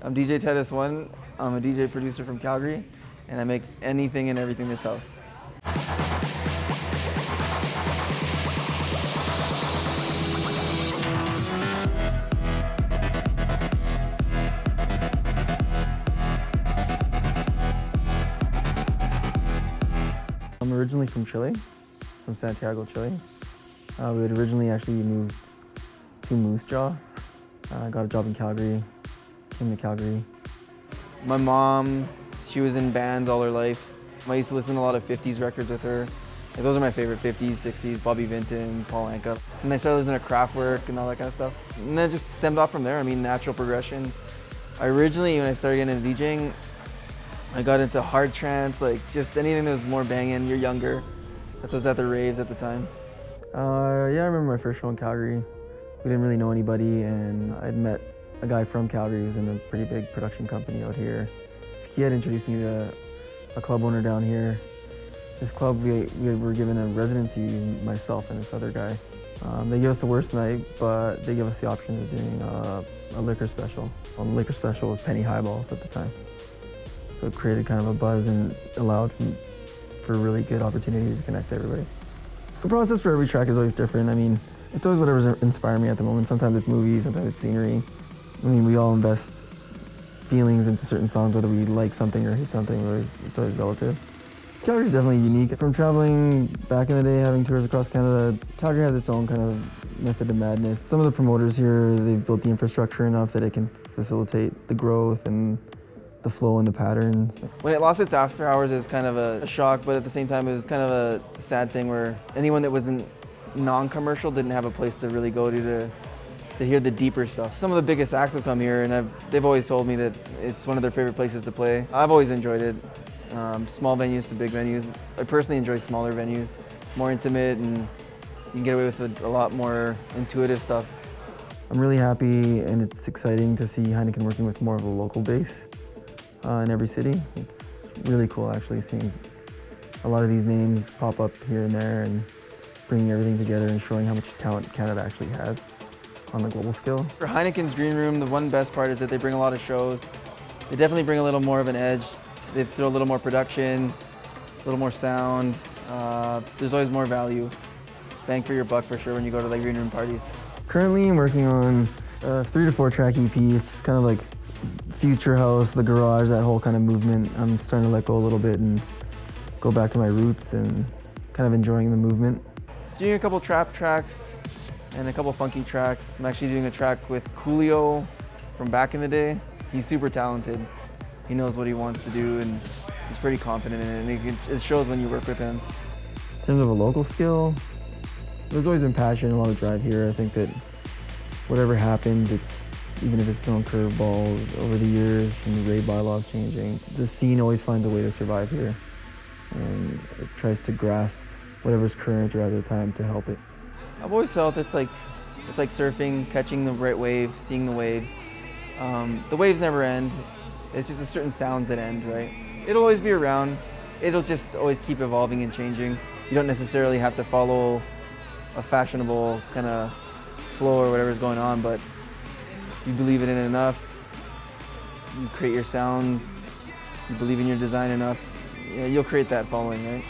I'm DJ Titus1. I'm a DJ producer from Calgary, and I make anything and everything that's house. I'm originally from Chile, from Santiago, Chile. We had originally actually moved to Moose Jaw. I got a job in Calgary, came to Calgary. My mom, she was in bands all her life. I used to listen to a lot of 50s records with her. Like, those are my favorite, 50s, 60s, Bobby Vinton, Paul Anka. And I started listening to Kraftwerk and all that kind of stuff. And then it just stemmed off from there. I mean, natural progression. Originally, when I started getting into DJing, I got into hard trance, like just anything that was more banging. You're younger. That's what was at the raves at the time. Yeah, I remember my first show in Calgary. We didn't really know anybody, and I'd met a guy from Calgary who was in a pretty big production company out here. He had introduced me to a club owner down here. This club, we were given a residency, myself and this other guy. They gave us the worst night, but they gave us the option of doing a liquor special. The liquor special was penny highballs at the time. So it created kind of a buzz and allowed for a really good opportunity to connect to everybody. The process for every track is always different. I mean, it's always whatever's inspiring me at the moment. Sometimes it's movies, sometimes it's scenery. I mean, we all invest feelings into certain songs, whether we like something or hate something, it's always relative. Calgary's definitely unique. From traveling back in the day, having tours across Canada, Calgary has its own kind of method to madness. Some of the promoters here, they've built the infrastructure enough that it can facilitate the growth and the flow and the patterns. When it lost its after hours, it was kind of a shock, but at the same time, it was kind of a sad thing where anyone that wasn't non-commercial didn't have a place to really go to hear the deeper stuff. Some of the biggest acts have come here, and they've always told me that it's one of their favorite places to play. I've always enjoyed it. Small venues to big venues. I personally enjoy smaller venues, more intimate, and you can get away with a lot more intuitive stuff. I'm really happy, and it's exciting to see Heineken working with more of a local base in every city. It's really cool actually seeing a lot of these names pop up here and there and bringing everything together and showing how much talent Canada actually has on the global scale. For Heineken's Green Room, the one best part is that they bring a lot of shows. They definitely bring a little more of an edge. They throw a little more production, a little more sound. There's always more value. Bang for your buck for sure when you go to the Green Room parties. Currently I'm working on a 3 to 4 track EP. It's kind of like future house, the garage, that whole kind of movement. I'm starting to let go a little bit and go back to my roots and kind of enjoying the movement. Doing a couple trap tracks and a couple funky tracks. I'm actually doing a track with Coolio from back in the day. He's super talented. He knows what he wants to do and he's pretty confident in it, and it shows when you work with him. In terms of a local skill, there's always been passion and a lot of drive here. I think that whatever happens, even if it's throwing curveballs over the years from the rave bylaws changing, the scene always finds a way to survive here. And it tries to grasp whatever's current or at the time to help it. I've always felt it's like surfing, catching the right wave, seeing the waves. The waves never end. It's just a certain sounds that end, right? It'll always be around. It'll just always keep evolving and changing. You don't necessarily have to follow a fashionable kind of flow or whatever's going on, but you believe in it enough, you create your sounds, you believe in your design enough, yeah, you'll create that following, right?